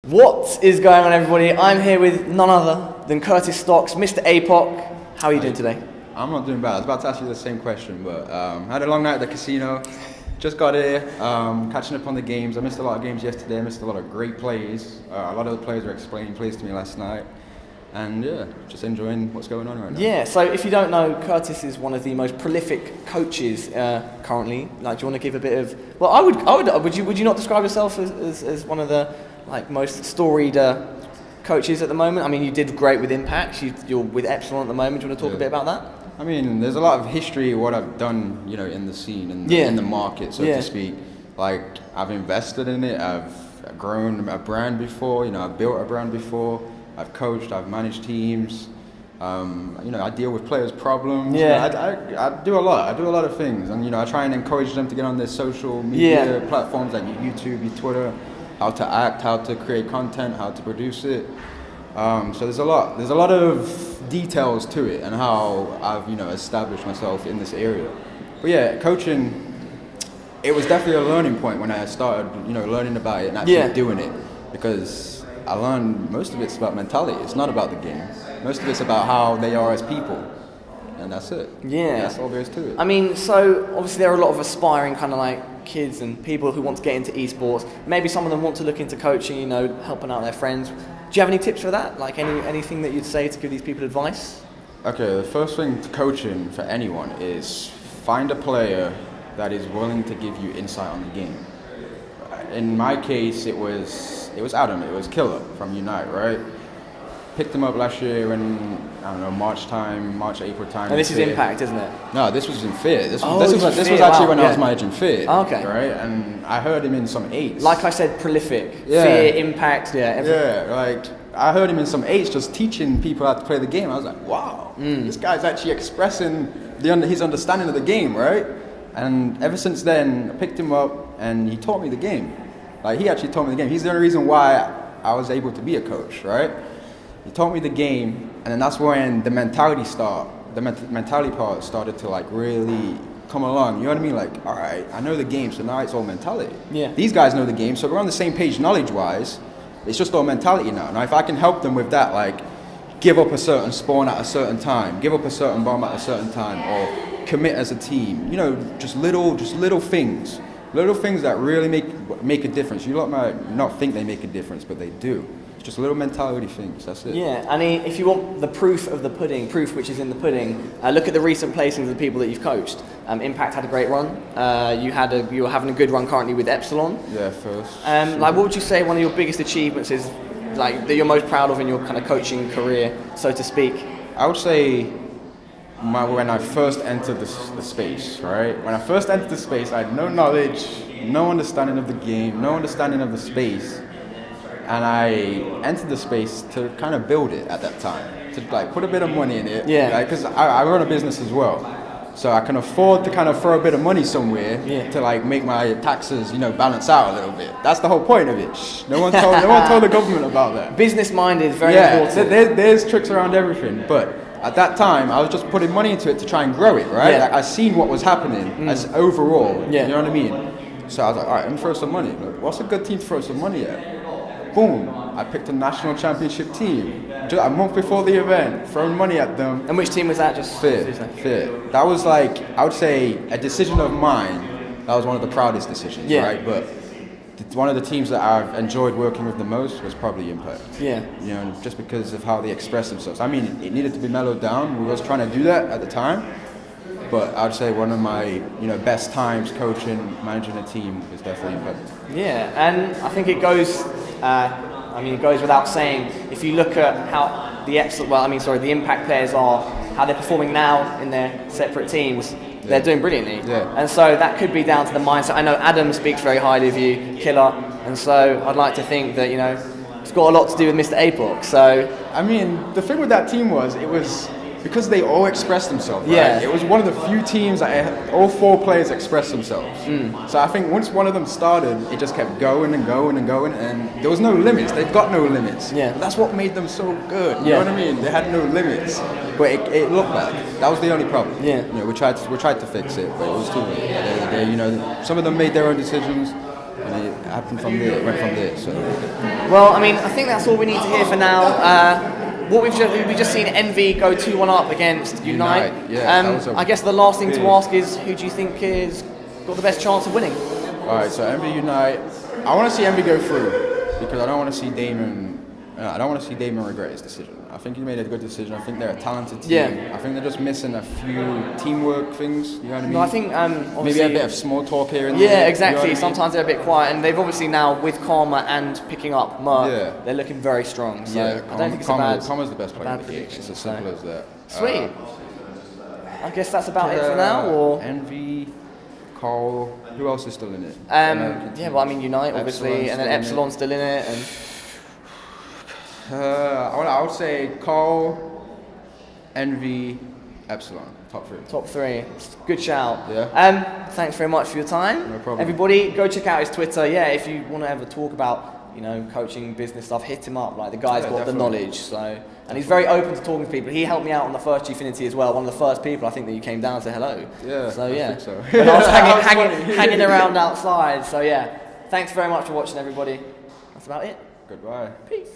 What is going on, everybody? I'm here with none other than Kurtis Stocks, Mr. Apoc. How are you doing today? I'm not doing bad. I was about to ask you the same question, but I had a long night at the casino. Just got here, catching up on the games. I missed a lot of games yesterday. I missed a lot of great plays. A lot of the players were explaining plays to me last night. And yeah, just enjoying what's going on right now. Yeah, so if you don't know, Kurtis is one of the most prolific coaches currently. Like, do you want to give a bit of... Well, would you not describe yourself as one of the most storied coaches at the moment? I mean, you did great with Impact. You're with Epsilon at the moment. Do you want to talk a bit about that? I mean, there's a lot of history of what I've done, in the scene and in the market, so to speak. Like, I've invested in it. I've grown a brand before. I've built a brand before. I've coached. I've managed teams. I deal with players' problems. I do a lot. I do a lot of things, and I try and encourage them to get on their social media platforms like your YouTube, your Twitter, how to act, how to create content, how to produce it. So there's a lot of details to it and how I've established myself in this area. But yeah, coaching, it was definitely a learning point when I started learning about it and actually doing it, because I learned most of it's about mentality. It's not about the game. Most of it's about how they are as people, and that's it. Yeah, that's all there is to it. I mean, so obviously there are a lot of aspiring kind of like kids and people who want to get into esports. Maybe some of them want to look into coaching, helping out their friends. Do you have any tips for that? Like anything that you'd say to give these people advice? Okay, the first thing to coaching for anyone is find a player that is willing to give you insight on the game. In my case, it was Adam. It was Killer from Unite, right? Picked him up last year in, March, April time. And this is Impact, isn't it? No, this was in Fear. This was actually when I was managing Fear. Oh, okay. Right? And I heard him in some 8s. Like I said, prolific. Fear, Impact, I heard him in some 8s just teaching people how to play the game. I was like, wow, this guy's actually expressing his understanding of the game, right? And ever since then, I picked him up and he taught me the game. Like, he actually taught me the game. He's the only reason why I was able to be a coach, right? He taught me the game, and then that's when the mentality part started to really come along. You know what I mean? Like, all right, I know the game, so now it's all mentality. Yeah. These guys know the game, so we're on the same page knowledge-wise. It's just all mentality now. Now, if I can help them with that, like, give up a certain spawn at a certain time, give up a certain bomb at a certain time, or commit as a team. Just little things. Little things that really make a difference. You lot might not think they make a difference, but they do. It's just little mentality things, that's it. Yeah, and if you want the proof of the pudding, proof which is in the pudding, look at the recent placings of the people that you've coached. Impact had a great run. You're having a good run currently with Epsilon. Yeah, first. What would you say one of your biggest achievements is, that you're most proud of in your kind of coaching career, so to speak? I would say when I first entered the space, right? When I first entered the space, I had no knowledge, no understanding of the game, no understanding of the space. And I entered the space to kind of build it at that time, to put a bit of money in it. Yeah. Because I run a business as well. So I can afford to kind of throw a bit of money somewhere to make my taxes, balance out a little bit. That's the whole point of it. No one told the government about that. Business minded, very important. There's tricks around everything, but at that time, I was just putting money into it to try and grow it, right? Yeah. I seen what was happening as overall, you know what I mean? So I was like, all right, let me throw some money. What's a good team to throw some money at? Boom, I picked a national championship team. Just a month before the event, throwing money at them. And which team was that? Just Fear. That was I would say, a decision of mine. That was one of the proudest decisions, right? But one of the teams that I've enjoyed working with the most was probably Impact. Yeah. Just because of how they express themselves. I mean, it needed to be mellowed down. We was trying to do that at the time. But I'd say one of my, best times coaching, managing a team is definitely Impact. Yeah, and I think it goes, it goes without saying, if you look at how the Impact players are, how they're performing now in their separate teams, they're doing brilliantly. Yeah. And so that could be down to the mindset. I know Adam speaks very highly of you, Killer, and so I'd like to think that, it's got a lot to do with Mr. Apoc. So, I mean, the thing with that team was, it was because they all expressed themselves, right? Yeah. It was one of the few teams that all 4 players expressed themselves. So I think once one of them started, it just kept going and going and going, and there was no limits. They've got no limits. Yeah. But that's what made them so good. You know what I mean? They had no limits, but it looked bad. That was the only problem. Yeah. We tried to fix it, but it was too late. Some of them made their own decisions, and happened from there. It went from there. So Well, I mean, I think that's all we need to hear for now. What we've just seen Envy go 2-1 up against Unite. Yeah, that was I guess the last thing to ask is, who do you think is got the best chance of winning? all right, so Envy Unite. I want to see Envy go through because I don't want to see Damon. I don't want to see Damon regret his decision. I think he made a good decision. I think they're a talented team. Yeah. I think they're just missing a few teamwork things. You know what I mean? No, I think maybe a bit of small talk here and yeah, there. exactly. You know what I mean? Sometimes they're a bit quiet, and they've obviously now with Karma and picking up Merc, Yeah. they're looking very strong. So Yeah, I don't think it's a bad. Karma's the best player in the game. prediction, It's as so. simple as that. Sweet. I guess that's about it for now. Or Envy, Cole. Who else is still in it? yeah, well, I mean Unite obviously, Epsilon's and then still in it. Epsilon's still in it, and I would say Cole, Envy, Epsilon, top 3. top 3. Good shout. Yeah. Thanks very much for your time. No problem. Everybody, go check out his Twitter. Yeah, if you want to ever talk about, you know, coaching, business stuff, hit him up. Like the guy's got definitely. the knowledge. So, and he's very open to talking to people. He helped me out on the first Gfinity as well. One of the first people I think that you came down to say hello. Yeah. So I yeah. think so. When I was That was hanging around outside. So yeah. Thanks very much for watching, everybody. That's about it. Goodbye. Peace.